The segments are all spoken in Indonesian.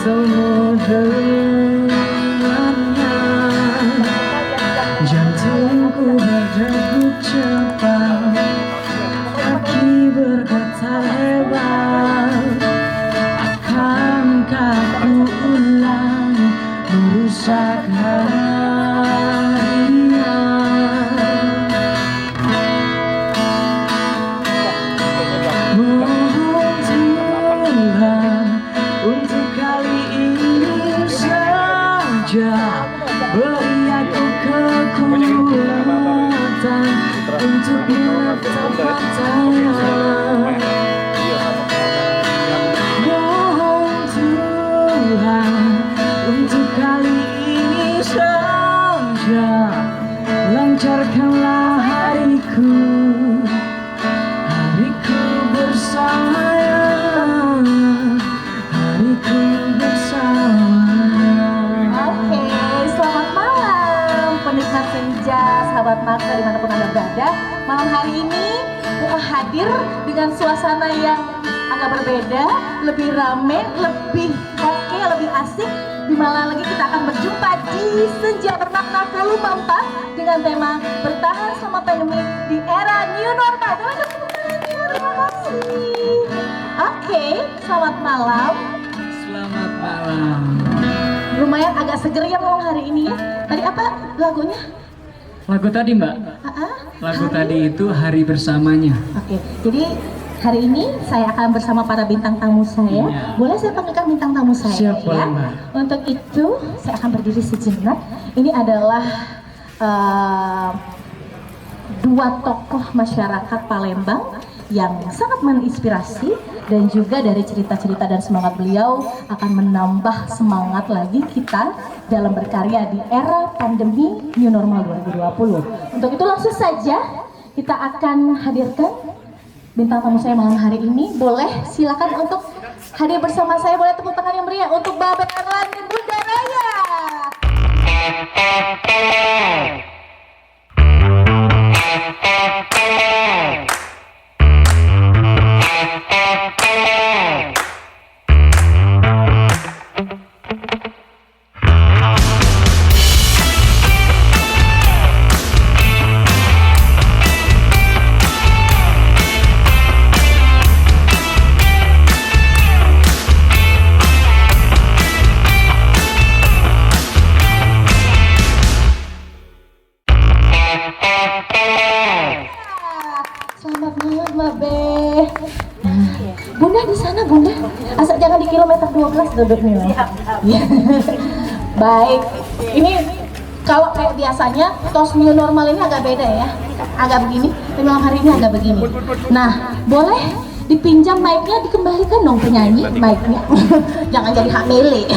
bertemu dengannya. Jantungku berdegup cepat, hati berkata hebat. Akankah ku ulang merusak harinya? Mohon Tuhan untuk kali ini saja beri aku kekuatan untuk menatap matanya. Mohon Tuhan untuk kali ini saja lancarkanlah hariku, hariku bersamanya, hariku bersamanya. Oke, selamat malam penikmat senja, sahabat Makna dimanapun Anda berada. Malam hari ini hadir dengan suasana yang agak berbeda, lebih rame, lebih oke, lebih asik. Di malam lagi kita akan berjumpa di Senja Bermakna volume 4 dengan tema bertahan selama pandemi di era new normal. Terima kasih. Oke, selamat malam. Selamat malam. Lumayan agak seger ya malam hari ini ya. Tadi apa lagunya? Lagu tadi Mbak, lagu tadi itu Hari Bersamanya. Oke, jadi hari ini saya akan bersama para bintang tamu saya. Iya. Boleh saya panggilkan bintang tamu saya? Siap, ya? boleh, Mbak. Untuk itu saya akan berdiri sejenak. Ini adalah dua tokoh masyarakat Palembang yang sangat menginspirasi, dan juga dari cerita-cerita dan semangat beliau akan menambah semangat lagi kita dalam berkarya di era pandemi New Normal 2020. Untuk itu langsung saja kita akan hadirkan bintang tamu saya malam hari ini. Boleh silakan untuk hadir bersama saya. Boleh tepuk tangan yang meriah untuk Babe Erlan dan Bunda Raya. Selamat malam Babe. Nah, Bunda di sana Bunda. Asal jangan di kilometer 12 duduknya. Ya. Baik. Ini kalau kayak biasanya tos new normal ini agak beda ya. Agak begini, tapi malam hari ini agak begini. Nah, boleh dipinjam mic-nya, dikembalikan dong penyanyi mic-nya. Jangan jadi hak milik.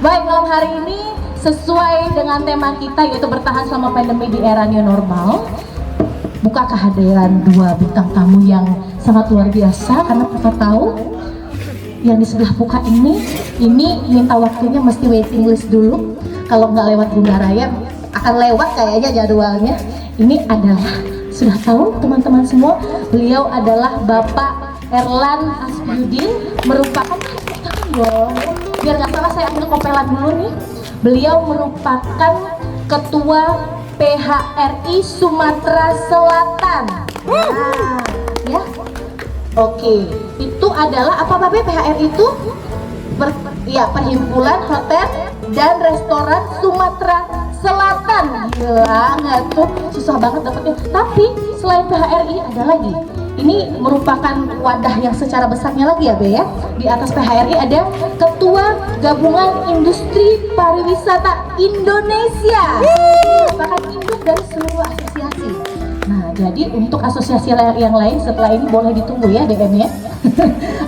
Baik, malam hari ini sesuai dengan tema kita yaitu bertahan selama pandemi di era new normal. Buka kehadiran dua bintang tamu yang sangat luar biasa, karena kita tahu yang di sebelah Puka ini minta waktunya mesti waiting list dulu. Kalau nggak lewat Bunda Raya akan lewat kayaknya jadwalnya. Ini adalah, sudah tahu teman-teman semua, beliau adalah Bapak Erlan Asbiudin, merupakan biar nggak salah saya ambil kopelan dulu nih. Beliau merupakan Ketua PHRI Sumatera Selatan. Nah, ya. Oke, itu adalah apa Babe? PHRI itu Perhimpunan Hotel dan Restoran Sumatera Selatan. Gila nggak tuh? Susah banget dapetnya. Tapi selain PHRI ada lagi. Ini merupakan wadah yang secara besarnya lagi ya Be ya. Di atas PHRI ada Ketua Gabungan Industri Pariwisata Indonesia. Merupakan induk dari seluruh asosiasi. Nah, jadi untuk asosiasi yang lain setelah ini boleh ditunggu ya DM-nya.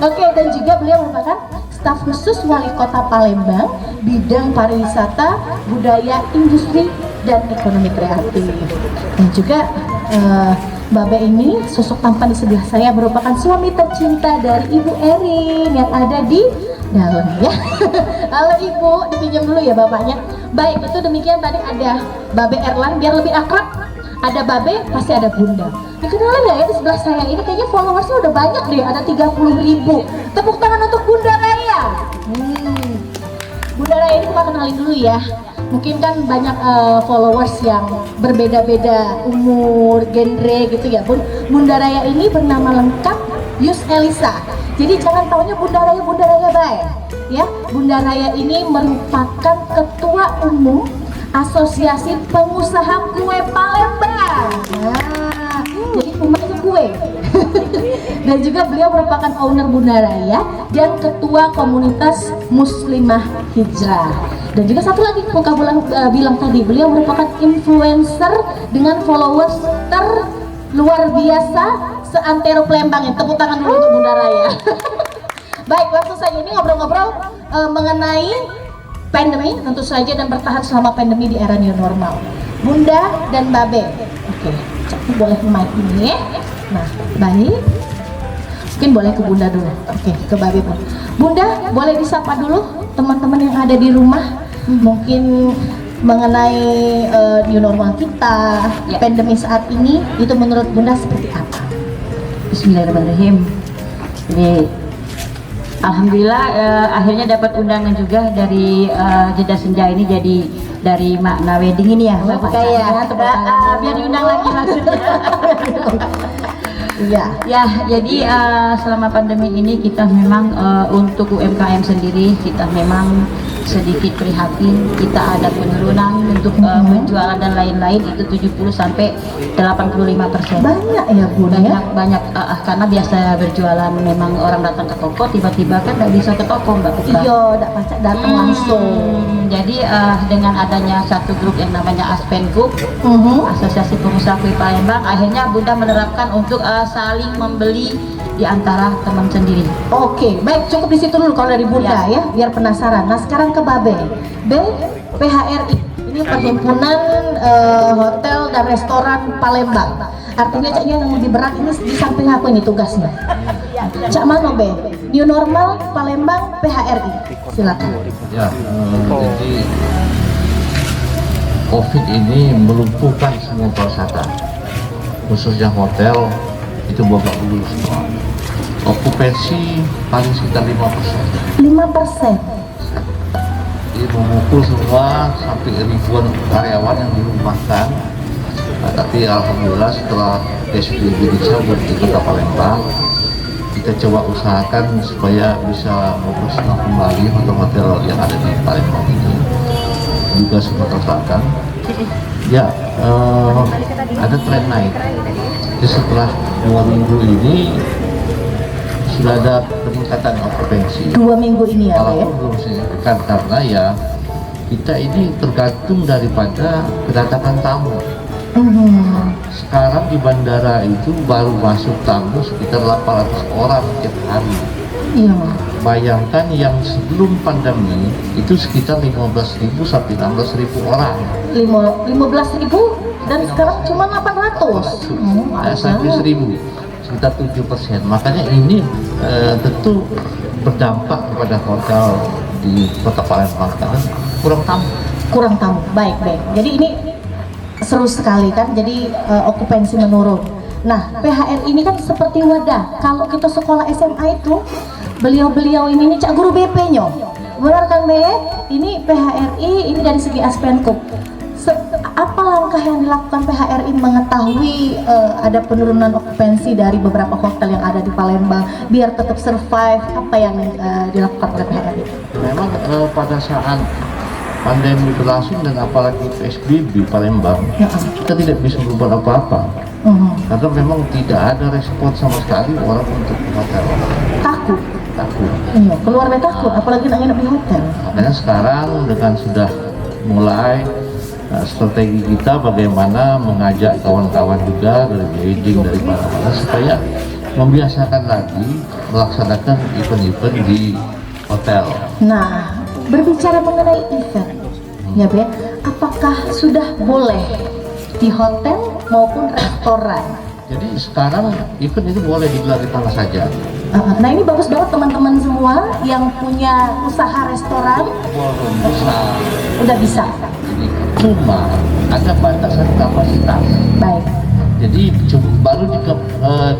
Oke, dan juga beliau merupakan staf khusus Wali Kota Palembang, bidang pariwisata, budaya, industri, dan ekonomi kreatif. Dan juga Babe ini sosok tampan di sebelah saya merupakan suami tercinta dari Ibu Erin yang ada di dalam ya. Halo Ibu, dipinjam dulu ya bapaknya. Baik, itu demikian tadi ada Babe Erlan, biar lebih akrab. Ada Babe, pasti ada Bunda. Dikenalin nggak ya di sebelah saya ini, kayaknya followersnya udah banyak deh, ada 30.000. Tepuk tangan untuk Bunda Raya. coba kenalin dulu ya. Mungkin kan banyak followers yang berbeda-beda umur, genre gitu ya Bun. Bunda Raya ini bernama lengkap Yus Elisa. Jadi jangan taunya Bunda Raya baik. Ya, Bunda Raya ini merupakan Ketua Umum Asosiasi Pengusaha Kue Palembang. Nah, jadi rumahnya kue. Dan juga beliau merupakan owner Bunda Raya dan Ketua Komunitas Muslimah Hijrah. Dan juga satu lagi Muka bilang tadi, beliau merupakan influencer dengan followers terluar biasa seantero Palembang. Tepuk tangan dulu untuk Bunda Raya. Baik, langsung saja ini ngobrol-ngobrol mengenai pandemi tentu saja dan bertahan selama pandemi di era new normal. Bunda dan Babe. Oke, Cakti boleh mic ini ya. Nah, baik. Mungkin boleh ke Bunda dulu. Oke, ke Babe pun. Bunda, boleh disapa dulu teman-teman yang ada di rumah. Mungkin mengenai new normal kita, pandemi saat ini, itu menurut Bunda seperti apa? Bismillahirrahmanirrahim. Jadi alhamdulillah akhirnya dapat undangan juga dari Jeda Senja ini, jadi dari makna wedding ini ya. Kayak biar diundang lagi maksudnya. Iya. Ya, jadi selama pandemi ini kita memang untuk UMKM sendiri kita memang sedikit prihatin, kita ada penurunan untuk penjualan dan lain-lain itu 70 sampai 85%. Banyak ya Bun ya? Banyak karena biasa berjualan memang orang datang ke toko, tiba-tiba kan nggak bisa ke toko Mbak Putri. Iya, nggak pacak datang langsung. Jadi dengan adanya satu grup yang namanya Aspenkup, Asosiasi Pengusaha Kue Palembang, akhirnya Bunda menerapkan untuk saling membeli di antara teman sendiri. Oke, baik, cukup di situ dulu kalau dari Bunda ya, biar penasaran. Nah, sekarang ke Babe. PHRI ini perhimpunan hotel dan restoran Palembang. Artinya caknya yang lebih berat ini di samping aku ini tugasnya. Cak Mano Be, new normal Palembang PHRI. Silakan. Ya, jadi COVID ini melumpuhkan semua pariwisata, khususnya hotel itu babak belur semua. Okupansi paling sekitar 5%. 5%. Jadi memukul semua sampai ribuan karyawan yang dirumahkan. Nah, tapi alhamdulillah setelah PSBB dicabut di Kota Palembang, kita coba usahakan supaya bisa operasional kembali hotel-hotel yang ada di Palembang ini, juga semua terbakar. Ya, ada tren naik. Jadi setelah 2 minggu ini sudah ada peningkatan okupansi. 2 minggu ini ya Pak ya? Walaupun belum signifikan karena ya kita ini tergantung daripada kedatangan tamu. Sekarang di bandara itu baru masuk tamu sekitar 800 orang tiap hari. Iya. Bayangkan yang sebelum pandemi itu sekitar 15.000 sampai 16.000 orang. 15.000 dan sekarang cuma 800. Sampai 1.000, sekitar 7%. Makanya ini tentu berdampak kepada hotel di Kota Palembang karena kurang tamu. Baik. Jadi ini seru sekali kan, jadi okupansi menurun. Nah, PHRI ini kan seperti wadah. Kalau kita sekolah SMA itu, beliau-beliau ini cak guru BP-nya. Benar kan Be? Ini PHRI, ini dari segi Aspenkup. Apa langkah yang dilakukan PHRI mengetahui ada penurunan okupansi dari beberapa hotel yang ada di Palembang biar tetap survive? Apa yang dilakukan oleh PHRI? Memang pada saat pandemi berlangsung dan apalagi PSBB Palembang, kita tidak bisa berbuat apa-apa. Karena memang tidak ada respon sama sekali orang untuk hotel. Takut. Iya, keluarga takut, apalagi nak nginep di hotel. Makanya sekarang dengan sudah mulai strategi kita bagaimana mengajak kawan-kawan juga dari wedding dari mana-mana supaya membiasakan lagi melaksanakan event-event di hotel. Nah, berbicara mengenai event, ya Be, apakah sudah boleh di hotel maupun restoran? Jadi sekarang event itu boleh digelar di mana saja. Nah ini bagus banget teman-teman semua yang punya usaha restoran. Udah bisa. Jadi cuma ada batasan kapasitas. Baik. Jadi baru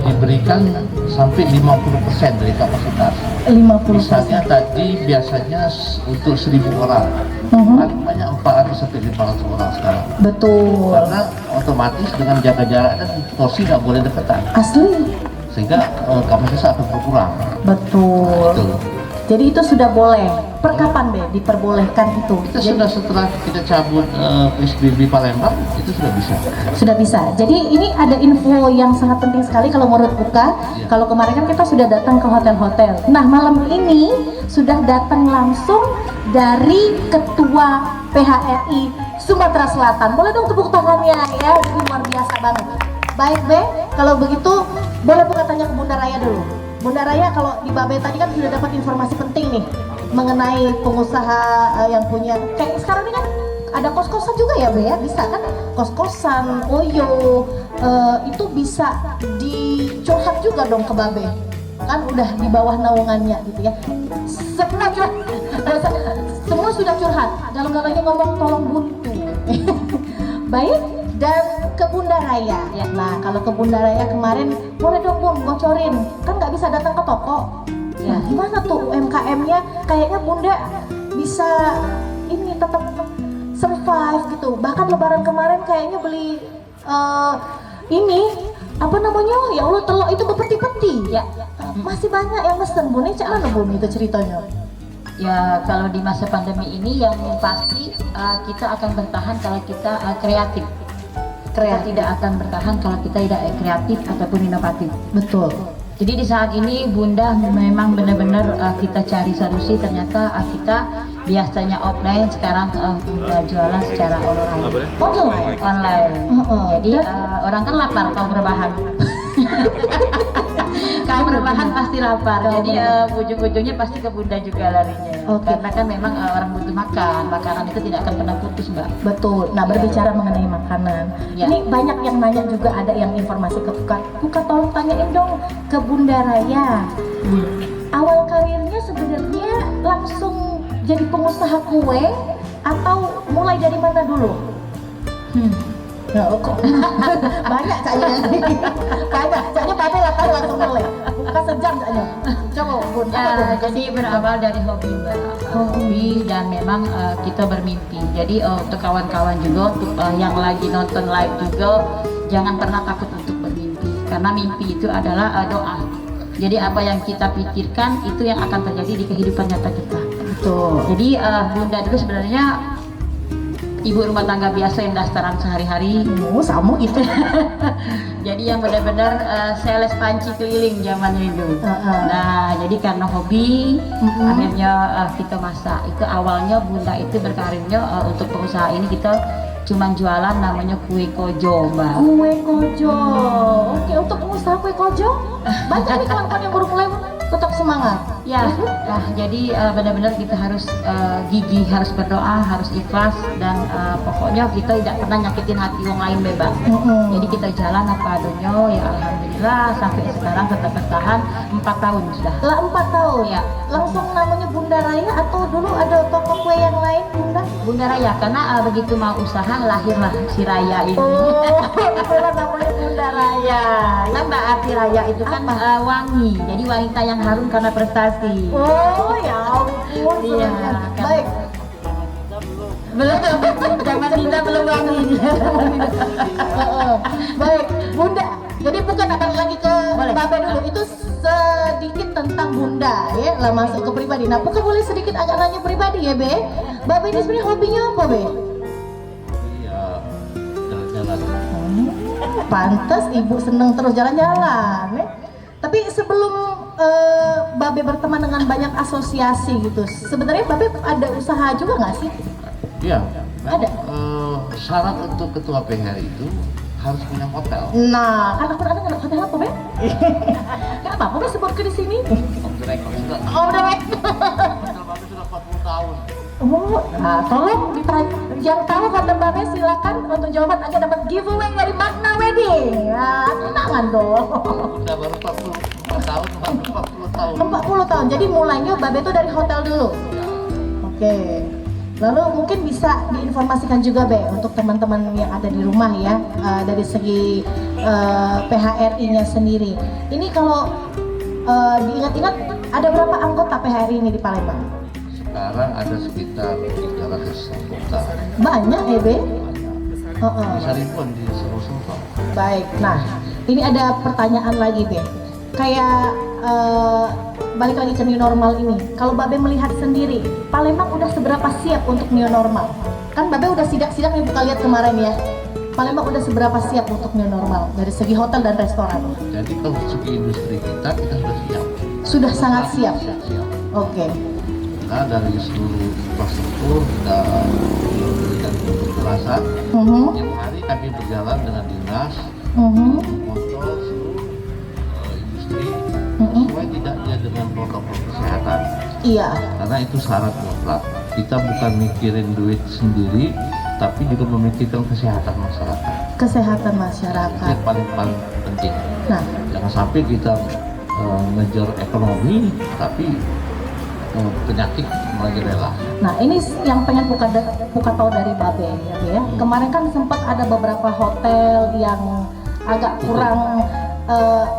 diberikan sampai 50% dari kapasitas. 50%. Misalnya tadi biasanya untuk 1.000 orang, paling banyak 400 sampai 500 orang sekarang. Betul. Karena otomatis dengan jaga jarak dan porsi nggak boleh deketan, Asli. sehingga kapasitas akan berkurang. Betul. Betul. Jadi itu sudah boleh. Per kapan deh diperbolehkan itu? Kita sudah setelah kita cabut PSBB Palembang itu sudah bisa. Sudah bisa. Jadi ini ada info yang sangat penting sekali kalau menurut Buka. Iya. Kalau kemarin kan kita sudah datang ke hotel-hotel. Nah malam ini sudah datang langsung dari Ketua PHRI Sumatera Selatan. Boleh dong tepuk tangannya ya. Ini luar biasa banget. Baik Be, kalau begitu boleh Buka tanya ke Bunda Raya dulu. Bunda Raya, kalau di Babe tadi kan sudah dapat informasi penting nih mengenai pengusaha yang punya kayak sekarang ini kan ada kos-kosan juga ya Be ya, bisa kan kos-kosan, oyo itu bisa dicurhat juga dong ke Babe kan udah di bawah naungannya gitu ya. Semua sudah curhat, dalam-dalamnya ngomong tolong buntu. Baik, dan ke Bunda Raya ya. Nah kalau ke Bunda Raya kemarin boleh dong Bun bocorin, kan nggak bisa datang ke toko ya, gimana tuh UMKM-nya? Kayaknya Bunda bisa ini tetap survive gitu. Bahkan lebaran kemarin kayaknya beli ini apa namanya, ya Allah, telur itu berpeti-peti ya. Masih banyak yang mesen Bun, ini cak mana Bun itu ceritanya? Ya kalau di masa pandemi ini yang pasti kita akan bertahan kalau kita kreatif. Kita tidak akan bertahan kalau kita tidak kreatif ataupun inovatif. Betul. Jadi di saat ini Bunda memang benar-benar kita cari solusi. Ternyata kita biasanya offline, sekarang Bunda jualan secara online. Online. Jadi orang kan lapar kalau berbahan. Kalau berbahan pasti lapar. Jadi ujung-ujungnya pasti ke Bunda juga larinya. Karena kan memang orang butuh makan. Makanan itu tidak akan pernah putus, Mbak. Betul. Nah berbicara mengenai makanan, ini banyak yang nanya juga, ada yang informasi ke Buka. Buka tolong tanyain dong ke Bunda Raya. Awal karirnya sebenarnya langsung jadi pengusaha kue atau mulai dari mana dulu? Ya, kok banyak caknya banyak caknya pakai langsung mulai buka sejam caknya. Coba Bun, jadi berawal dari hobi Mbak. Hobi dan memang kita bermimpi. Jadi untuk kawan-kawan juga, untuk yang lagi nonton live juga, jangan pernah takut untuk bermimpi, karena mimpi itu adalah doa. Jadi apa yang kita pikirkan itu yang akan terjadi di kehidupan nyata kita. Betul. Jadi Bunda dulu sebenarnya ibu rumah tangga biasa yang dasaran sehari-hari. Sama itu. Jadi yang benar-benar sales panci keliling zamannya itu. Nah, jadi karena hobi, akhirnya kita masak. Itu awalnya Bunda itu berkarirnya untuk pengusaha ini kita cuma jualan namanya kue kojo, Mbak. Kue kojo. Oke, untuk pengusaha kue kojo, banyak nih kawan-kawan yang baru mulai, tetap semangat. Ya, nah, jadi benar-benar kita harus gigih, harus berdoa, harus ikhlas, dan pokoknya kita tidak pernah nyakitin hati orang lain, bebas. Jadi kita jalan apa adanya, ya alhamdulillah sampai sekarang tetap bertahan 4 tahun sudah. Lah 4 tahun? Ya. Langsung namanya Bunda Raya atau dulu ada toko kue yang lain Bunda? Bunda Raya, karena begitu mau usaha lahirlah si Raya ini. Oh, itulah namanya Bunda Raya. Kan Mbak, arti Raya itu kan wangi, jadi wanita yang harum karena prestasi. Oh ya ampun, Iya, kan. kan. Baik. Belum, zaman kita belum wangi. Baik, Bunda. Jadi bukan akan lagi ke Boleh. Babe dulu. Itu sedikit tentang Bunda ya, lah masuk ke pribadi. Nah, bukan boleh sedikit agak nanya pribadi ya, Be. Babe ini sebenarnya hobinya apa, Be? Iya, jalan-jalan. Pantes ibu seneng terus jalan-jalan ya. Tapi sebelum Babe berteman dengan banyak asosiasi gitu, sebenarnya Babe ada usaha juga nggak sih? Iya, Ada. Syarat untuk ketua PHRI itu harus punya hotel. Nah, kan aku ada nggak hotel apa, Be? Kenapa? Babe sebut ke di sini? Oh, udah baik. Hotel Babe sudah 40 tahun. Oh, nah tolong yang tahu kata Babe silakan untuk jawaban agar dapat giveaway dari Magna Wedding. Nah, tenangan dong. Udah baru 40 tahun, 40 tahun. 40 tahun. Jadi mulainya Babe itu dari hotel dulu. Oke. Lalu mungkin bisa diinformasikan juga Be untuk teman-teman yang ada di rumah ya, dari segi PHRI-nya sendiri. Ini kalau diingat-ingat ada berapa anggota PHRI ini di Palembang? Sekarang ada sekitar 300 anggota. Banyak ya, Be? Bisa ribuan di seluruh Sulsel. Baik, nah ini ada pertanyaan lagi, Be. Kayak balik lagi ke new normal ini. Kalau Babe melihat sendiri, Palembang udah seberapa siap untuk new normal? Kan Babe udah sidak-sidak nih, buka lihat kemarin ya. Palembang udah seberapa siap untuk new normal dari segi hotel dan restoran? Jadi kalau segi industri kita sudah siap. Sudah sangat siap. Siap. Oke. Nah, dari seluruh infrastruktur kita memberikan penjelasan. Tiap hari kami berjalan dengan dinas, mengontrol seluruh industri supaya tidak dia dengan protokol kesehatan. Iya. Karena itu syarat mutlak. Kita bukan mikirin duit sendiri, tapi juga memikirkan kesehatan masyarakat. Kesehatan Itu masyarakat. yang paling penting. Nah, Jangan sampai kita ngejar ekonomi, tapi penyakit merajalela. nah ini yang pengen buka tahu dari Babe ya, Be, ya. Kemarin kan sempat ada beberapa hotel yang agak kurang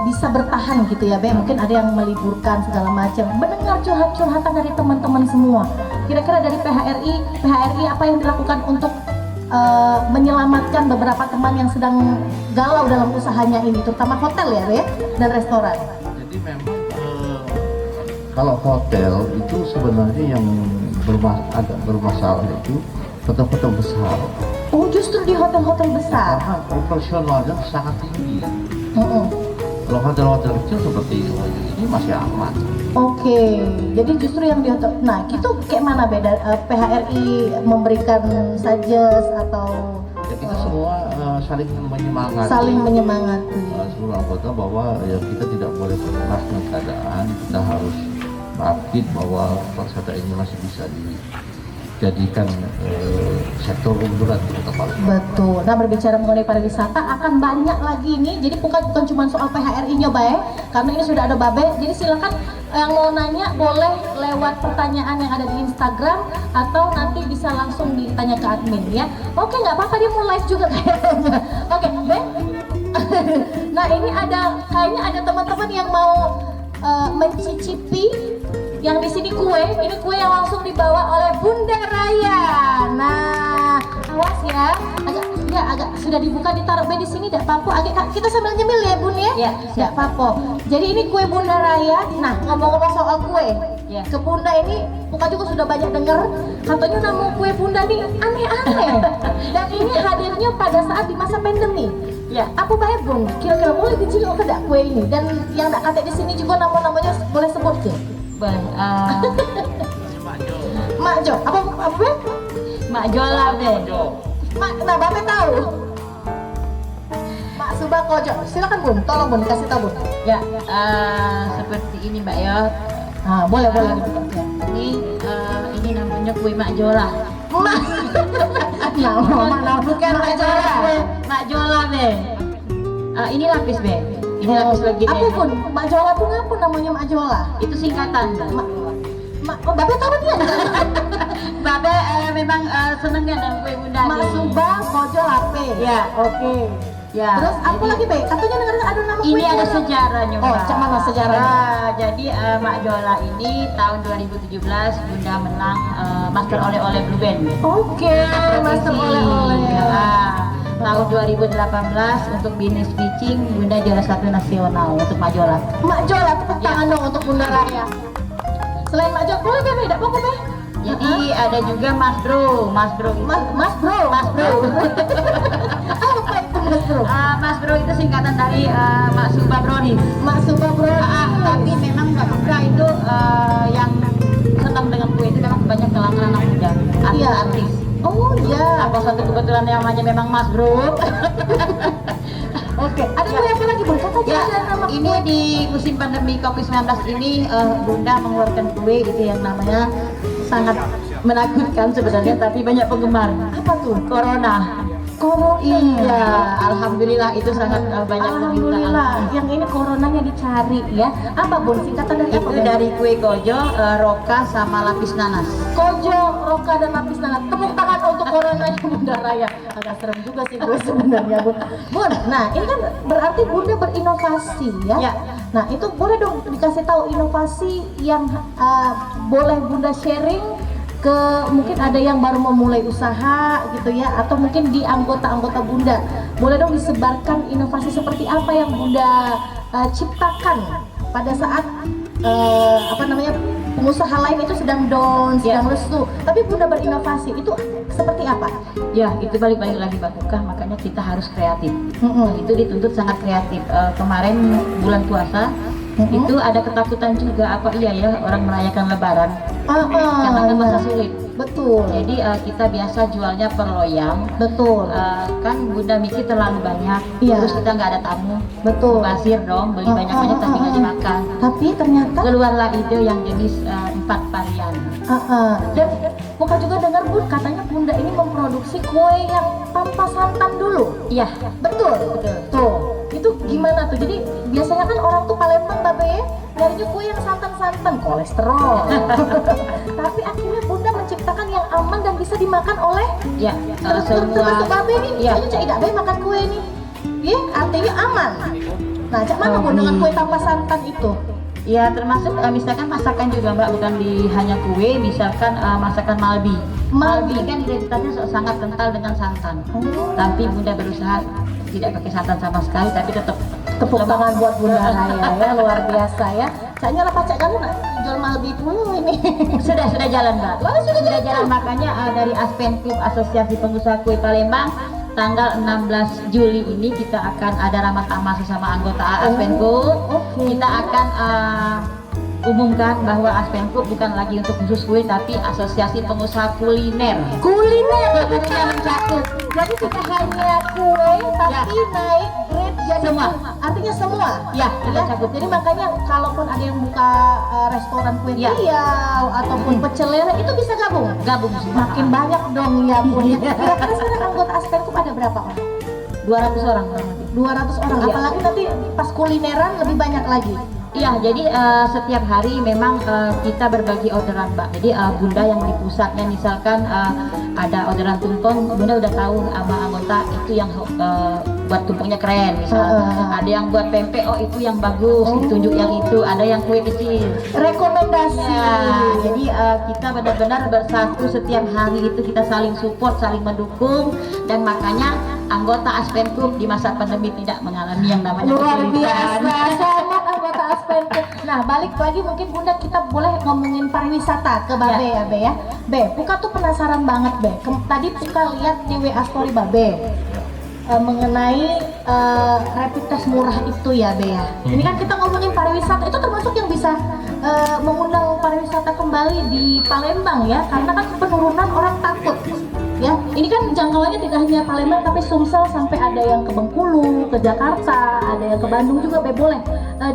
bisa bertahan gitu ya, Be. Mungkin ada yang meliburkan segala macam. Mendengar curhatan dari teman-teman semua. Kira-kira dari PHRI apa yang dilakukan untuk menyelamatkan beberapa teman yang sedang galau dalam usahanya ini, terutama hotel ya, Be, dan restoran. Jadi memang kalau hotel itu sebenarnya yang agak bermasalah itu hotel-hotel besar. Oh, justru di hotel-hotel besar. Karena operasionalnya sangat tinggi. Kalau hotel-hotel kecil seperti ini masih aman. Oke, jadi justru yang di hotel. Nah, gitu kayak mana beda PHRI memberikan suggest atau Ya, kita semua saling menyemangati. saling menyemangati. Seluruh anggota bahwa ya kita tidak boleh menyerah dengan keadaan. Kita harus bangkit bahwa pariwisata ini masih bisa dijadikan sektor unggulan di Kota Palembang. Betul. Nah, berbicara mengenai pariwisata akan banyak lagi nih. Jadi bukan cuma soal PHRI-nya, Bae, karena ini sudah ada Babe. Jadi silakan yang mau nanya boleh lewat pertanyaan yang ada di Instagram atau nanti bisa langsung ditanya ke admin ya. Oke, nggak apa-apa, dia mau live juga kayaknya. Oke, Be. Nah, ini kayaknya ada teman-teman yang mau mencicipi yang di sini kue. Ini kue yang langsung dibawa oleh Bunda Raya. Nah, awas ya, agak sudah dibuka, ditaruh di sini, tidak apa-apa. Kita sambil nyemil ya, Bun ya. Ya, Tidak apa-apa. Jadi ini kue Bunda Raya. Nah, ngomong-ngomong soal kue, Ya. ke Bunda ini Puka juga sudah banyak dengar katanya nama kue Bunda nih aneh-aneh. Dan ini hadirnya pada saat di masa pandemi. Ya. Apa baik, Bun? Kira-kira boleh dijiluk ke dak kue ini? Dan yang tak kata di sini juga nama-namanya boleh sebut ke? Boleh. Mak Jo, apa Be? Mak Jola, Be. Mak, nah Babe tahu. Mak Subakojo, silakan Bun, tolong Bun, kasih tahu Bun. Ya, seperti ini Mbak ya. Nah, boleh dibuka. Ini namanya kue Mak Jola. Mak, nama bukan Mak Jola. Mak Jola, Be. Ini lapis, Be. Ini lapis lagi. Apa Bun? Mak Jola tuh ngapa namanya Mak Jola? Itu singkatan, Mbak. Oh, Babe tahu dia? Babe memang seneng ya dengan kue Bunda. Mak nih. Subakojo Lape. Ya. Oke. Ya. Terus apa jadi- lagi, Be? Katanya dengar ada nama kue Ini ada Jola. sejarahnya, Oh, Mbak. cak mana sejarahnya? Jadi Mak Jola ini tahun 2017 Bunda menang Master Oleh-oleh Blue Band. Oke, Master oleh-oleh. Tahun 2018 untuk bisnis pitching Bunda juara 1 nasional untuk Mak Jola. Mak Jola, tepuk Ya. tangan dong untuk Bunda Raya. Selain Mak Jola, boleh Be? Tidak apa-apa, Be? Jadi ada juga Mas Bro itu. Mas Bro. Apa itu Mas Bro? Mas Bro itu singkatan dari Mak Suba Brownies. Mak Suba Bro. Tapi memang Mbak Bunda itu yang senang dengan kue itu memang banyak kalangan anak muda, Iya. artis. Oh iya. Apa satu kebetulan yang namanya memang Mas Bro. Oke. Ada kue apa lagi, Bun? Kata Ya, ada nama ini kue. di musim pandemi COVID-19 ini Bunda mengeluarkan kue itu yang namanya sangat menakutkan sebenarnya, tapi banyak penggemar. Apa tuh? Corona. Corona. Iya, alhamdulillah itu sangat banyak Alhamdulillah, yang ini coronanya dicari ya. Apa Bun? Singkatan dari apa? Itu dari kue kojo, roka sama lapis nanas. Kojo, roka dan lapis nanas. Tepuk tangan untuk coronanya Bunda Raya. Agak serem juga sih gue sebenarnya Bun. Bun, nah ini kan berarti Bunda berinovasi ya. Ya. Nah itu boleh dong dikasih tahu inovasi yang boleh Bunda sharing ke mungkin ada yang baru memulai usaha gitu ya, atau mungkin di anggota-anggota Bunda. Boleh dong disebarkan inovasi seperti apa yang Bunda ciptakan pada saat pengusaha lain itu sedang down, sedang lesu, tapi Bunda berinovasi itu seperti apa? Ya, itu balik-balik lagi Mbak Kuka, makanya kita harus kreatif. Itu dituntut sangat kreatif. Kemarin bulan puasa itu ada ketakutan juga, apa iya ya orang merayakan Lebaran karena kan masa sulit. Betul. Jadi kita biasa jualnya per loyang. Betul. Kan Bunda mikir terlalu banyak, Iya. terus kita nggak ada tamu. Betul. Basir dong, beli banyak-banyak tapi nggak dimakan. Tapi ternyata Keluarlah ide yang jenis 4 varian. dan Buka juga dengar Bun, katanya Bunda ini memproduksi kue yang tanpa santan dulu. Iya, Betul. Tuh, itu gimana tuh? Jadi biasanya kan orang tuh Palembang Babe ya, nyarinya kue yang santan-santan, kolesterol. Tapi akhirnya Bunda menciptakan yang aman dan bisa dimakan oleh ya termasuk Babe nih. Iya. Misalnya Cak Ida Babe makan kue nih, ya artinya aman. Nah, Cak mana Bun dengan kue tanpa santan itu? Ya termasuk misalkan masakan juga Mbak, bukan di hanya kue, misalkan masakan Malbi. Malbi kan identitasnya sangat kental dengan santan. Tapi Bunda berusaha tidak pakai santan sama sekali, tapi tetap Tepuk tangan buat Bunda Raya ya, luar biasa ya. Caknya lah pacak kan jual Malbi dulu ini. sudah jalan Mbak. Oh, sudah jalan, makanya dari Aspen Club Asosiasi Pengusaha Kue Palembang tanggal 16 Juli ini kita akan ada ramah tamah sesama anggota Aspen Club. Kita akan umumkan bahwa Aspen Club bukan lagi untuk khusus kue, tapi asosiasi pengusaha kuliner. Kuliner mencakup. Jadi tidak hanya kue, tapi naik grade jadi Semua. Artinya semua. Ya, kita cakup. Jadi makanya kalaupun ada yang buka restoran kue tiaw ataupun pecel lele itu bisa gabung. Gabung semua. Makin banyak dong ya Bun. Kira-kira sekarang anggota Aspen Club ada berapa orang? 200 orang kurang lebih. 200 orang. Iya. Apalagi nanti pas kulineran lebih banyak lagi. Iya, jadi setiap hari memang kita berbagi orderan Mbak. Jadi Bunda yang di pusatnya misalkan ada orderan tumpeng, Bunda udah tahu sama anggota itu yang buat tumpengnya keren misalnya. Ada yang buat pempek, oh itu yang bagus, ditunjuk yang itu. Ada yang kue kecil. Rekomendasi. Ya, jadi kita benar-benar bersatu setiap hari itu, kita saling support, saling mendukung, dan makanya anggota Aspen Club di masa pandemi tidak mengalami yang namanya Luar kesulitan. biasa, sangat anggota Aspen Club. Nah, balik lagi mungkin Bunda kita boleh ngomongin pariwisata ke Babe ya Be ya. Be, Puka tuh penasaran banget Be. Tadi Puka lihat di WA story Babe mengenai rapid test murah itu ya Be ya. Ini kan kita ngomongin pariwisata, itu termasuk yang bisa mengundang pariwisata kembali di Palembang ya, karena kan penurunan orang takut. Ya, ini kan jangkauannya tidak hanya Palembang tapi Sumsel sampai ada yang ke Bengkulu, ke Jakarta, ada yang ke Bandung juga Be. Boleh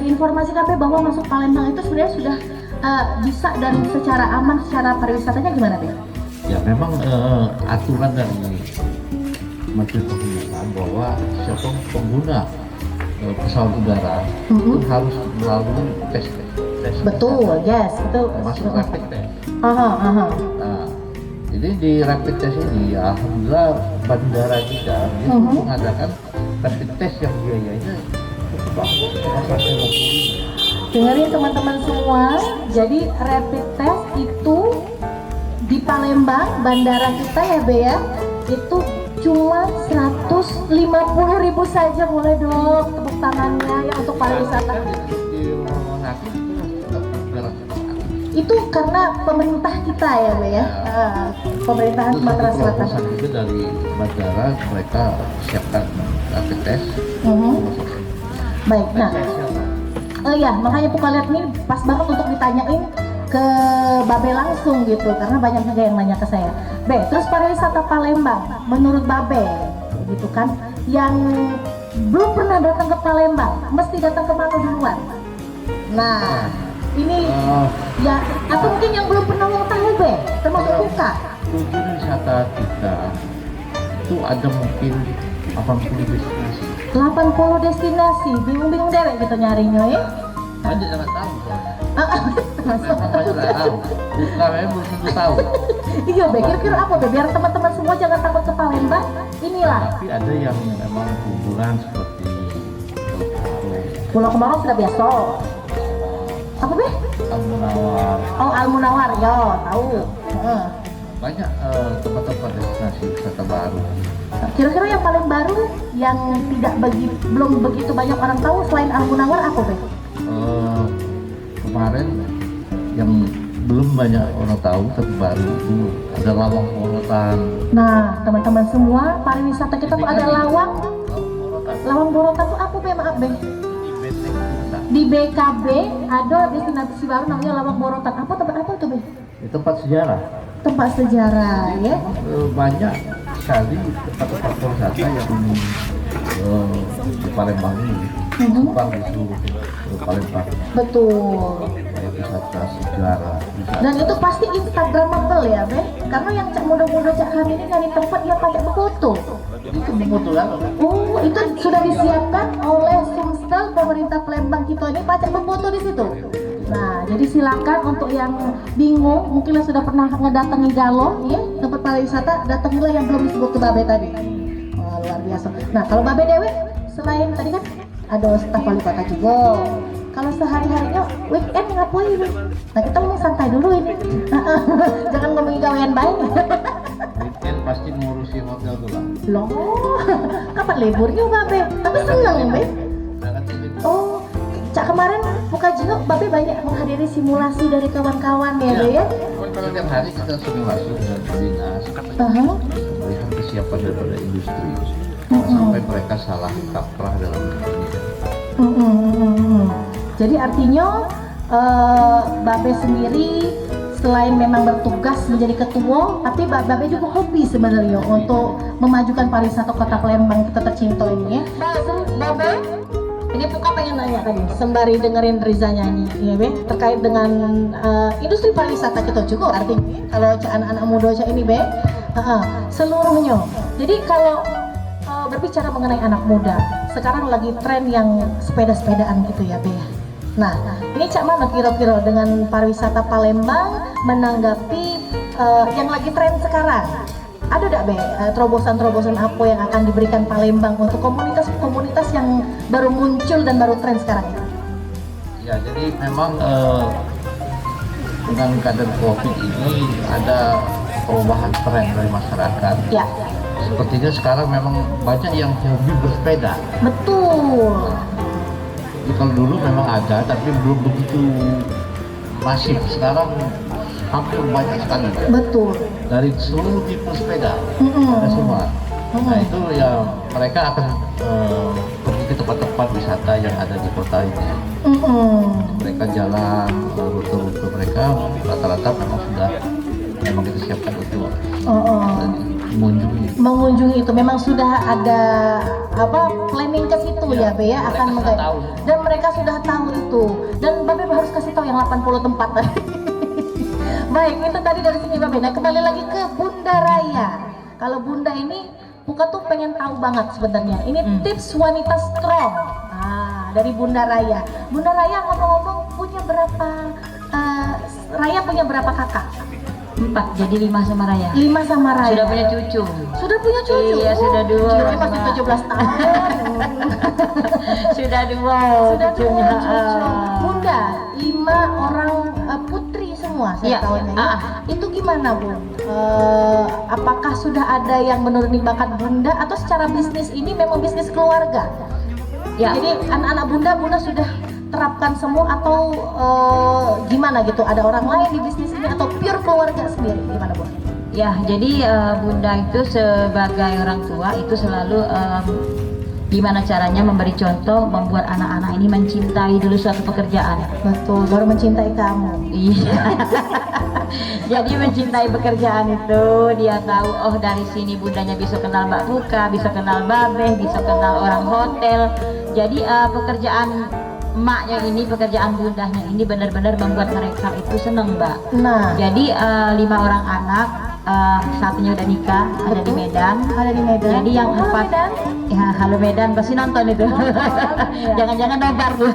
diinformasikan Be bahwa masuk Palembang itu sebenarnya sudah bisa dan secara aman, secara pariwisatanya gimana Be? Ya memang aturan dari Menteri Perhubungan bahwa siapa pengguna pesawat udara itu harus melalui tes. Betul, yes, itu Termasuk rapid test. Aha. Nah, jadi di rapid test ini ya alhamdulillah bandara kita itu mengadakan rapid test yang biayanya cukup bagus, cuma 150.000. Dengerin teman-teman semua, jadi rapid test itu di Palembang, bandara kita ya Be ya, itu cuma 150.000 saja. Boleh dong tepuk tangannya ya untuk pariwisata. Itu karena pemerintah kita ya Be ya, pemerintahan Sumatera Selatan. Itu dari bandara mereka siapkan rapid test. Baik, nah ya makanya Puka lihat nih pas banget untuk ditanyain ke Babe langsung gitu, karena banyak juga yang nanya ke saya. Be, terus pariwisata Palembang menurut Babe gitu kan, yang belum pernah datang ke Palembang mesti datang ke mana duluan? Nah ini ya, atau mungkin yang belum pernah mau tahu Be, termasuk Puka. Tujuan wisata kita itu ada mungkin 80 destinasi. 80 destinasi, bingung-bingung dewek gitu nyarinya ya. Banyak yang nggak tahu soalnya. Masuk. Memang banyak nggak tahu. Bukan, memang belum tentu tahu. Iya, Be, kira-kira apa, Be? Biar teman-teman semua jangan takut ke Palembang. Inilah. Tapi ada yang memang hubungan seperti Pulau Kemarau sudah biasa. Apa, Be? Al-Munawar. Oh, Al-Munawar, ya, tahu. Heeh. Banyak tempat-tempat destinasi wisata baru. Kira-kira yang paling baru yang belum begitu banyak orang tahu selain Al-Munawar apa, Be? Kemarin yang belum banyak orang tahu tapi baru itu ada Lawang Borotan. Nah, teman-teman semua, pariwisata kita tuh ada lawang. Lawang Borotan tuh apa, Be? Maaf, Be. Di Benteng Cinta. Di BKB ada destinasi baru namanya Lawang Borotan. Apa tempat apa tuh, Be? Di tempat sejarah. Tempat sejarah, ya. Banyak sekali tempat-tempat wisata yang di Palembang ini sebar di seluruh Palembang. Betul. Kayak wisata sejarah. Dan itu pasti instagramable ya, Be? Karena yang cak muda-muda cak kami ini nyari tempat dia pakai berfoto. Itu kebetulan Oh, itu sudah disiapkan oleh Sumsel pemerintah Palembang kita ini pakai berfoto di situ. Nah, jadi silakan untuk yang bingung, mungkin yang sudah pernah ngedatangi Galong, ya, tempat pariwisata, datangilah yang belum disebut ke Babe tadi. Oh, luar biasa. Nah, kalau Babe Dewi, selain tadi kan ada staf wali kota juga. Kalau sehari-harinya weekend ngapain? Nah, kita ngomong santai dulu ini. Jangan ngomongin gawean baik. weekend pasti ngurusin hotel tuh lah. Loh, kapan liburnya Babe? Tapi seneng, Be. Jangan ini. Oh, Cak kemarin buka jenguk, Babe banyak menghadiri simulasi dari kawan-kawan ya, Be ya? Kalau tiap hari kita simulasi dengan dinas, melihat kesiapan daripada industri, sampai mereka salah kaprah dalam ini. Jadi artinya Babe sendiri selain memang bertugas menjadi ketua, tapi Babe juga hobi sebenarnya untuk memajukan pariwisata Kota Palembang kita tercinta ini ya. Babe, ini Puka pengen nanya tadi, sembari dengerin Riza nyanyi, ya Be, terkait dengan industri pariwisata kita juga artinya kalau anak-anak muda ini Be, seluruhnya. Jadi kalau berbicara mengenai anak muda, sekarang lagi tren yang sepeda-sepedaan gitu ya Be. Nah, ini Cak mana kira-kira dengan pariwisata Palembang menanggapi yang lagi tren sekarang? Ada tidak Be terobosan-terobosan apa yang akan diberikan Palembang untuk komunitas-komunitas yang baru muncul dan baru tren sekarang ini? Ya, jadi memang dengan keadaan COVID ini ada perubahan tren dari masyarakat. Ya, Sepertinya sekarang memang banyak yang hobi bersepeda. betul. Jadi kalau dulu memang ada, tapi belum begitu masif. Sekarang hampir banyak sekali. Betul. Dari seluruh tipe sepeda, ada semua. Nah itu ya mereka akan pergi ke tempat-tempat wisata yang ada di kota ini. Mereka jalan rute-rute mereka rata-rata memang kita siapkan itu. Mengunjungi itu memang sudah ada planning ke situ ya Be ya, akan dan mereka sudah tahu itu, dan Babe harus kasih tahu yang 80 tempat tadi. Baik, itu tadi dari sini Babe. Nah, kembali lagi ke Bunda Raya. Kalau Bunda ini Puka tuh pengen tahu banget sebenarnya. Ini tips wanita strong. Dari Bunda Raya. Bunda Raya ngomong-ngomong punya berapa Raya punya berapa kakak? 4, jadi 5 sama Raya. 5 sama Raya. Sudah punya cucu. Sudah punya cucu? Iya, sudah 2. Kirain masih 17 tahun. Sudah 2. Sudah 2 cucunya. cucu. Bunda, 5 orang putri semua saya Iya, tahunya. Ya. Itu gimana Bun? Apakah sudah ada yang menuruni bakat Bunda atau secara bisnis ini memang bisnis keluarga? Ya. Jadi anak-anak Bunda sudah terapkan semua atau gimana gitu? Ada orang lain di bisnis ini atau pure keluarga sendiri? Gimana Bu? Ya, jadi Bunda itu sebagai orang tua itu selalu gimana caranya memberi contoh, membuat anak-anak ini mencintai dulu suatu pekerjaan. Betul, baru mencintai kamu. Iya. Jadi mencintai pekerjaan itu, dia tahu oh dari sini bundanya bisa kenal Mbak Puka, bisa kenal Babe, bisa kenal orang hotel. Jadi pekerjaan emaknya ini, pekerjaan bundanya ini benar-benar membuat mereka itu senang Mbak. Nah, Jadi 5 orang anak satunya udah nikah, ada di Medan. Ada di Medan. Jadi yang Halo, 4 Medan. ya halo Medan pasti nonton itu. Jangan-jangan nobar tuh.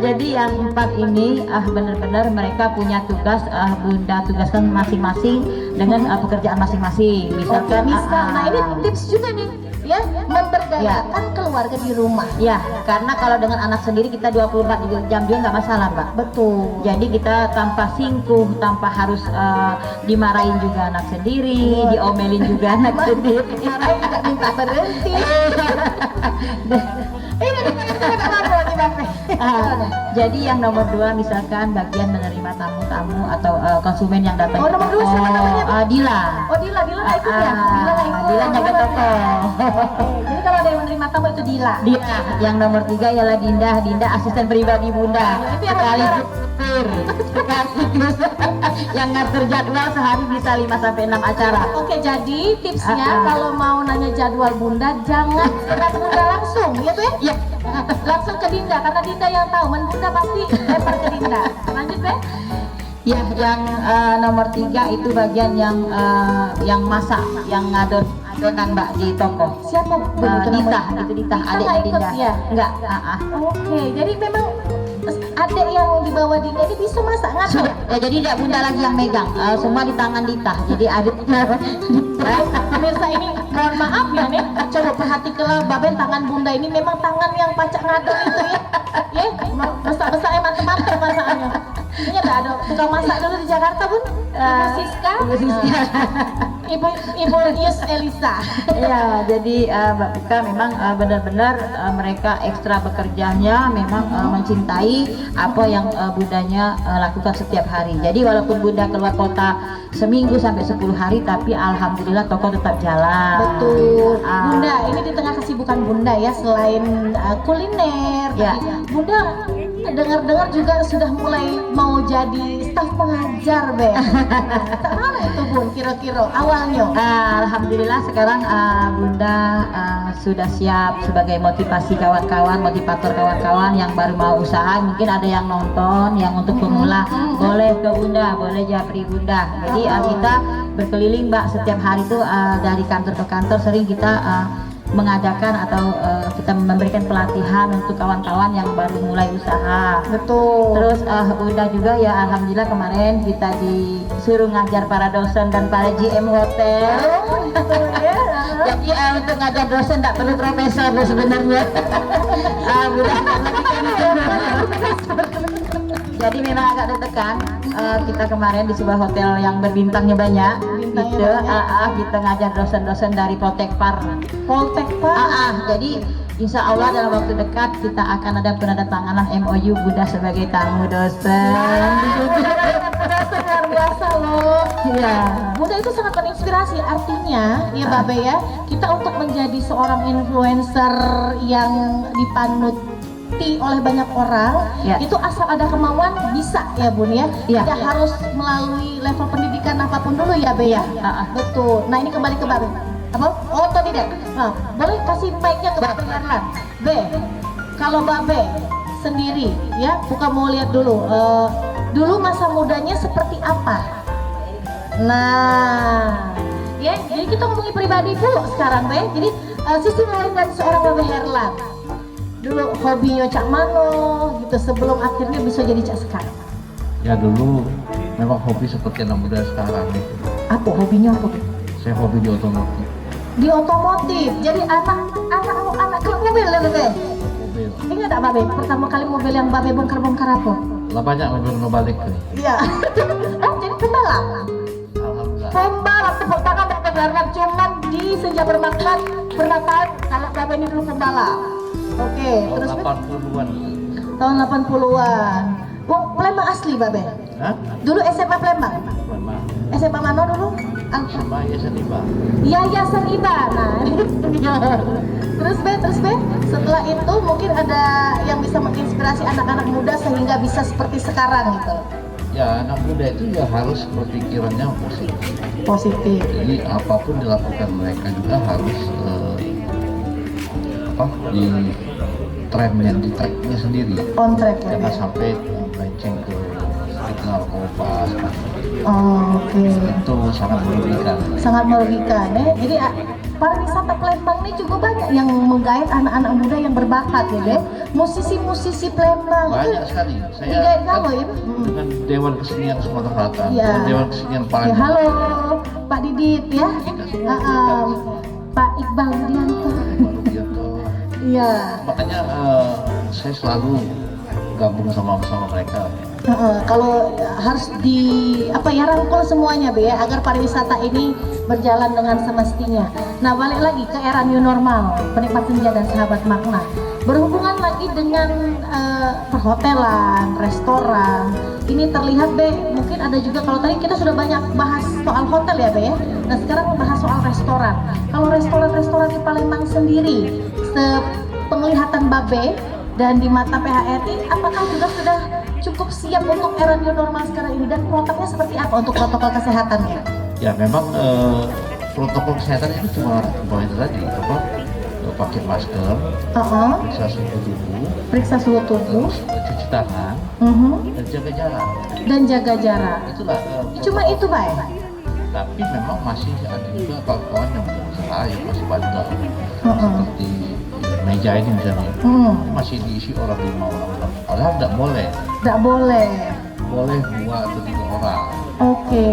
Jadi yang 4 ini benar-benar mereka punya tugas, Bunda tugaskan masing-masing dengan pekerjaan masing-masing. Misalkan Nah ini tips juga nih ya, memberdayakan keluarga di rumah. ya, karena kalau dengan anak sendiri kita 24 jam juga nggak masalah, Mbak. Betul. Jadi kita tanpa singkuh, tanpa harus dimarahin juga anak sendiri, diomelin juga anak sendiri. Marahin nggak minta berhenti. Jadi yang nomor 2 misalkan bagian menerima tamu-tamu atau konsumen yang datang. Oh, nomor 2 siapa namanya? Dila. Oh Dila nggak ikut ya? Dila nggak ikut. Dila jaga toko. Jadi kalau ada yang menerima tamu itu Dila. Dila. Yang nomor 3 ialah Dinda. Dinda asisten pribadi Bunda. Itu yang Sekali ngatur. sekaligus yang ngatur jadwal sehari bisa 5 sampai 6 acara. Oke, jadi tipsnya kalau mau nanya jadwal Bunda jangan ke Bunda langsung, ya Be? Iya. Langsung ke Dinda, karena Dinda yang tahu. Bunda pasti lempar ke Dinda. Lanjut Be? Ya, yang nomor 3 itu bagian yang masak, yang adonan Mbak di toko. Siapa Bunda? Dita, itu Dita, Dita adik nggak ikut Dinda. ya? Enggak, Oke, jadi memang adik yang dibawa Dinda ini bisa masak ngatur. Ya, jadi tidak Bunda lagi yang megang, semua di tangan Dita. Jadi adiknya Pemirsa ini mohon maaf ya nih, coba perhatikanlah Baben, tangan Bunda ini memang tangan yang pacak ngadon itu ya. Ya, masak-masaknya mantep-mantep masakannya. Ini ada tukang masak dulu di Jakarta Bun, Ibu Siska, Ibu Siska. Ibu Yus Elisa. Ya, jadi Mbak Pika memang benar-benar mereka ekstra bekerjanya memang mencintai apa yang bundanya lakukan setiap hari. Jadi walaupun bunda keluar kota seminggu sampai 10 hari, tapi alhamdulillah toko tetap jalan. Betul. Bunda, ini di tengah kesibukan Bunda ya, selain kuliner, Ya. Bunda dengar-dengar juga sudah mulai mau jadi staf pengajar, Be. Tak mana itu Bun, kira-kira awalnya? Alhamdulillah sekarang Bunda sudah siap sebagai motivasi kawan-kawan, motivator kawan-kawan yang baru mau usaha. Mungkin ada yang nonton, yang untuk pemula boleh ke Bunda, boleh japri Bunda. Jadi kita berkeliling Mbak setiap hari itu dari kantor ke kantor, sering kita mengadakan atau kita memberikan pelatihan untuk kawan-kawan yang baru mulai usaha. Betul. Terus Bunda juga ya alhamdulillah kemarin kita disuruh ngajar para dosen dan para GM hotel. Betul ya. Jadi untuk ngajar dosen tidak perlu profesor loh sebenarnya. Bunda jadi memang agak deg-degan. Kita kemarin di sebuah hotel yang berbintangnya banyak. Kita ngajar dosen-dosen dari Poltekpar. Jadi insya Allah dalam waktu dekat kita akan ada penandatanganan MOU Bunda sebagai tamu dosen. Luar biasa loh. Ya. Bunda itu sangat menginspirasi, artinya ya Babe ya, kita untuk menjadi seorang influencer yang dipanuti oleh banyak orang, Ya. itu asal ada kemauan bisa ya Bun ya. Ya. Tidak harus melalui level pendidikan apapun dulu ya Be ya. Betul. Nah ini kembali ke Babe. Apa? Oh tidak. Nah, boleh kasih mic-nya ke Babe Herlan. Be, kalau Babe sendiri ya, bukan mau lihat dulu. Dulu masa mudanya seperti apa? Nah, ya, jadi kita ngomongin pribadi dulu sekarang, Be. Jadi sisi lain dari seorang Babe Herlan. Dulu hobinya cak mano gitu sebelum akhirnya bisa jadi cak sekarang. Ya dulu memang hobi seperti anak muda sekarang gitu. Apa hobinya apa? Saya hobi di otomotif. Di otomotif. Jadi anak klub mobil ya, Be. Mobil. Ingat tak Babe? Pertama kali mobil yang Babe bongkar-bongkar apa? Lah banyak mobil balik tuh. Iya. Jadi pembalap. Alhamdulillah. Pembalap, tepuk tangan Babe Herlan. Cuman di Senja Bermakna pernah tahu kalau Babe ini dulu pembalap. Oke, Tahun terus 80-an. tahun 80-an. Wong Palembang asli Babe. Hah? Dulu SMA Palembang. Memang. SMA mana dulu? Sama Yayasan Iba. Yayasan Iba. Nah, terus Be, setelah itu mungkin ada yang bisa menginspirasi anak-anak muda sehingga bisa seperti sekarang gitu. Ya anak muda itu ya harus berpikirannya positif. Positif. Jadi apapun dilakukan mereka juga harus di tracknya sendiri. On track ya. Jangan sampai melenceng ke narkoba. Oke. Itu sangat merugikan. Sangat merugikan ya. Jadi pariwisata Palembang ini juga banyak yang menggait anak-anak muda yang berbakat ya deh. Musisi-musisi Palembang Banyak sekali. Saya digait kamu ya. dengan Dewan Kesenian Sumatera Selatan, Iya. dan Dewan Kesenian Ya, Palembang. halo Pak Didit ya. Pak Iqbal Widianto. Gitu. Iya. Makanya saya selalu gabung sama mereka. Kalau harus rangkul semuanya Be ya, agar pariwisata ini berjalan dengan semestinya. Nah, balik lagi ke era new normal, penikmat senja dan sahabat makna. Berhubungan lagi dengan perhotelan, restoran. Ini terlihat Be, mungkin ada juga, kalau tadi kita sudah banyak bahas soal hotel ya Be ya. Nah, sekarang membahas soal restoran. Kalau restoran-restoran di Palembang sendiri, penglihatan Babe dan di mata PHRI, apakah juga sudah cukup siap untuk era new normal sekarang ini, dan protokolnya seperti apa untuk protokol kesehatannya? Ya memang protokol kesehatan itu cuma itu tadi pakai masker, periksa suhu tubuh, Periksa suhu tubuh, terus cuci tangan, dan jaga jarak. dan jaga jarak. Itulah. Cuma itu Pak ya? Tapi memang masih ada juga kawan-kawan yang berusaha yang masih bandel, seperti meja ini misalnya, masih diisi orang 5 orang. Padahal tidak boleh. Tidak boleh. Boleh 2 atau 3 orang. Oke.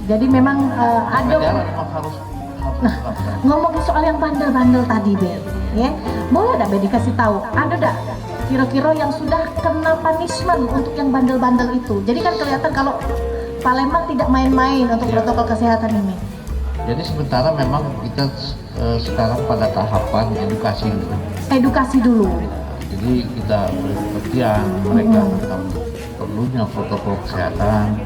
Jadi memang ada. Jalan memang harus dilakukan. Ngomongin soal yang bandel-bandel tadi Be, ya, boleh nggak Be dikasih tahu? Ada nggak kira-kira yang sudah kena punishment untuk yang bandel-bandel itu? Jadi kan kelihatan kalau Palembang tidak main-main untuk protokol kesehatan ini. Jadi sementara memang kita sekarang pada tahapan edukasi dulu. Edukasi dulu. Jadi kita beri pengertian mereka tentang perlunya protokol kesehatan.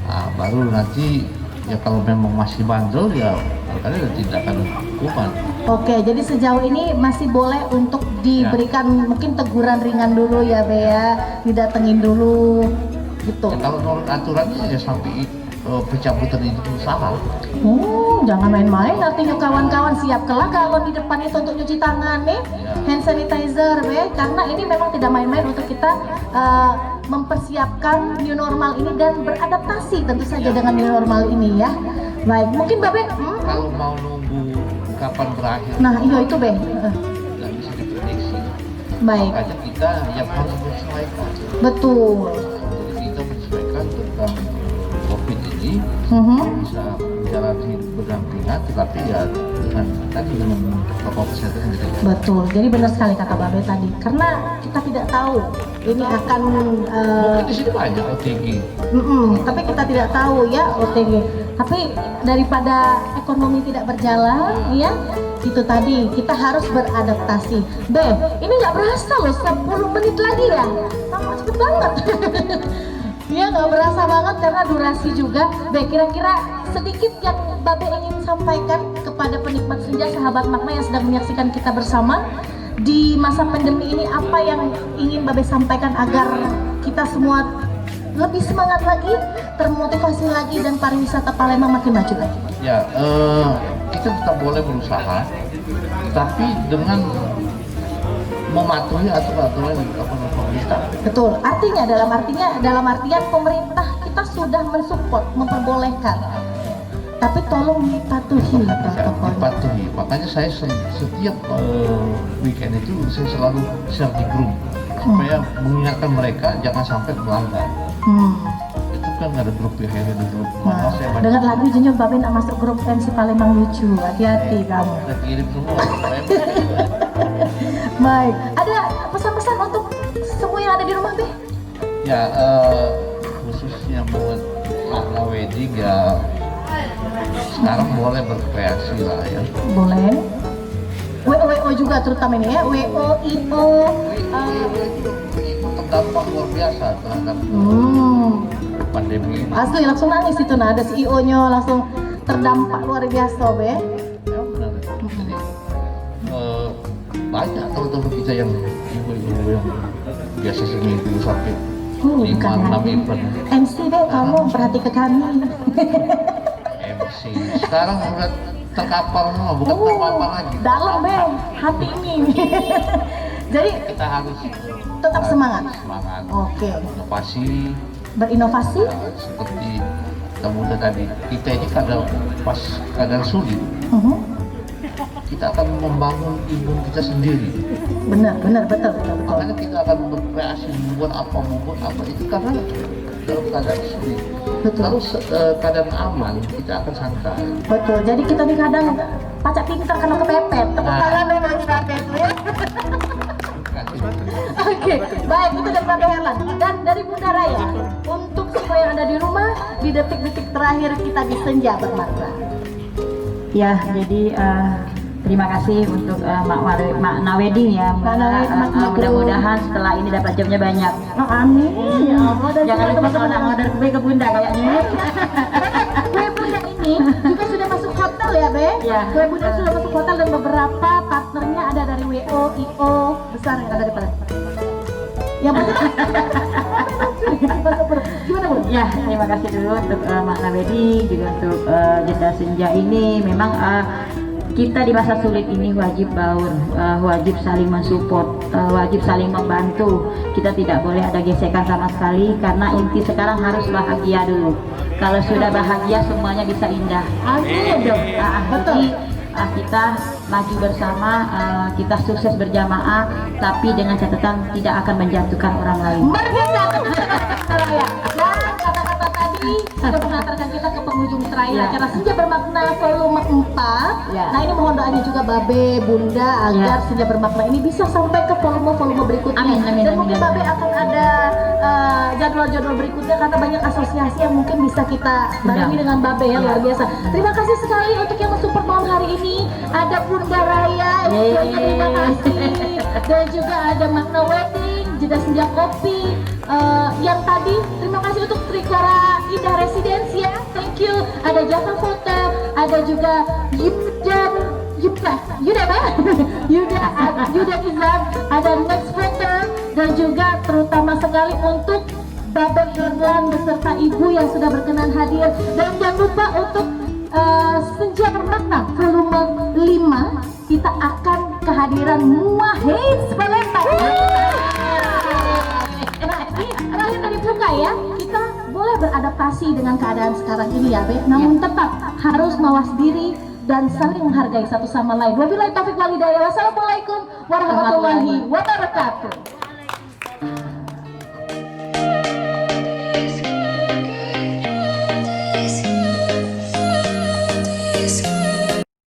Nah, baru nanti ya kalau memang masih bandel ya mereka ada tindakan hukuman. Oke, jadi sejauh ini masih boleh untuk diberikan mungkin teguran ringan dulu ya Be ya, didatengin dulu gitu. Ya, kalau menurut aturannya ya sampai pencabutan izin usaha. Jangan main-main, artinya kawan-kawan siap kelak kalau di depan itu untuk cuci tangan nih, hand sanitizer Be, karena ini memang tidak main-main untuk kita mempersiapkan new normal ini dan beradaptasi tentu saja dengan new normal ini ya. Baik, mungkin Babe, Kalau mau nunggu kapan berakhir, nah iya itu Be. nggak bisa diprediksi. Baik, Makanya kita yang harus menyesuaikan. betul. Jadi kita menyesuaikan tentang COVID ini bisa menjalani berdampingan, tetapi ya dengan protokol kesehatan yang kita. Betul, jadi benar sekali kata Babe tadi, karena kita tidak tahu ini akan Di sini banyak OTG. tapi kita tidak tahu ya OTG. Tapi daripada ekonomi tidak berjalan, ya itu tadi kita harus beradaptasi. Be, ini nggak berasa loh, 10 menit lagi ya, sama cepet banget. Iya nggak berasa banget karena durasi juga. Be, kira-kira sedikit yang Babe ingin sampaikan kepada penikmat senja sahabat makna yang sedang menyaksikan kita bersama di masa pandemi ini, apa yang ingin Babe sampaikan agar kita semua lebih semangat lagi, termotivasi lagi, dan pariwisata Palembang makin maju lagi? Ya, kita tetap boleh berusaha, tapi dengan mematuhi aturan-aturan yang ditetapkan oleh pemerintah. Betul, artinya dalam artian pemerintah kita sudah mensupport, memperbolehkan, tapi tolong dipatuhi protokolnya. Dipatuhi. Makanya saya setiap weekend itu saya selalu share di grup supaya mengingatkan mereka jangan sampai melanggar. Itu kan ada grup ya, ada grup. Nah, Saya banyak dengan lagu Junjung Babe nak masuk grup MC Palembang lucu, hati-hati kamu. udah kirim semua. Baik, ada pesan-pesan untuk semua yang ada di rumah Be? Ya, khususnya buat makna wedding ya sekarang boleh berkreasi lah ya. Boleh. WO juga terutama ini ya, WO, IO. Terdampak luar biasa terhadap pandemi ini. Asli langsung nangis itu, nah ada CEO-nya langsung terdampak luar biasa Be. Ya benar. Jadi banyak teman-teman kita yang ibu-ibu yang biasa seminggu sampai 5-6 event. MC Be, kamu perhati ke kami. MC. Sekarang udah terkapar semua, bukan terpapar lagi. Dalam Be, hati ini. Jadi Kita harus tetap semangat. Semangat. Oke. Inovasi Berinovasi. seperti kata Bunda tadi, kita ini pas kadang sulit, kita akan membangun imun kita sendiri. Benar, betul. Makanya kita akan berkreasi membuat apa itu karena dalam keadaan sulit. Lalu keadaan aman kita akan santai. Betul. Jadi kita nih kadang pacak pintar karena kepepet. Tepuk tangan memang kepepet ya. Oke, baik, itu dari Babe Herlan dan dari Bunda Raya. Untuk semua yang ada di rumah, di detik-detik terakhir kita di senja bermakna. Ya, jadi terima kasih untuk Mak Nawedi ya. Mak Nawedi, Mudah-mudahan setelah ini dapat jamnya banyak. Oh, amin. Ya Allah, dan Jangan lupa kalau nak order kue ke Bunda kayaknya. Kue Bunda ini juga sudah masuk hotel ya, Be? Ya. Kue Bunda sudah masuk hotel dan beberapa partnernya ada dari WO, IO besar yang ada di Palembang. Ya, benar. Gimana, Bu? Ya, terima kasih dulu untuk Mak Nawedi, juga untuk Jeda Senja ini. Memang kita di masa sulit ini wajib baur, wajib saling mensupport, wajib saling membantu. Kita tidak boleh ada gesekan sama sekali karena inti sekarang harus bahagia dulu. Kalau sudah bahagia semuanya bisa indah. Amin dong. Jadi kita maju bersama, kita sukses berjamaah, tapi dengan catatan tidak akan menjatuhkan orang lain. Merdeka Seraya. Dan kata-kata tadi sudah mengantarkan kita ke penghujung seraya acara Senja Bermakna volume 4. Ya. Nah, ini mohon doanya juga Babe, Bunda agar Senja Bermakna ini bisa sampai ke volume-volume berikutnya. Amin, amin, Dan amin, mungkin amin. Babe akan ada jadwal-jadwal berikutnya karena banyak asosiasi yang mungkin bisa kita barengi dengan Babe ya, luar biasa. Terima kasih sekali untuk yang mensupport malam hari ini. Ada Bunda Raya, terima kasih. Dan juga ada Makna Wedding, Jeda Senja Kopi. Yang tadi terima kasih untuk Trikora Indah Residence ya, thank you. Ada Java Foto, ada juga Yuda Izam, ada Next Foto, dan juga terutama sekali untuk Babe Herlan beserta Ibu yang sudah berkenan hadir. Dan jangan lupa untuk Senja Bermakna volume 5 kita akan kehadiran Mua Hits Palembang. Nah, ini terakhir dari buka ya, kita boleh beradaptasi dengan keadaan sekarang ini ya, Be. Namun tetap harus mawas diri dan saling menghargai satu sama lain. Wabillahi taufiq wal hidayah. Wassalamualaikum warahmatullahi wabarakatuh.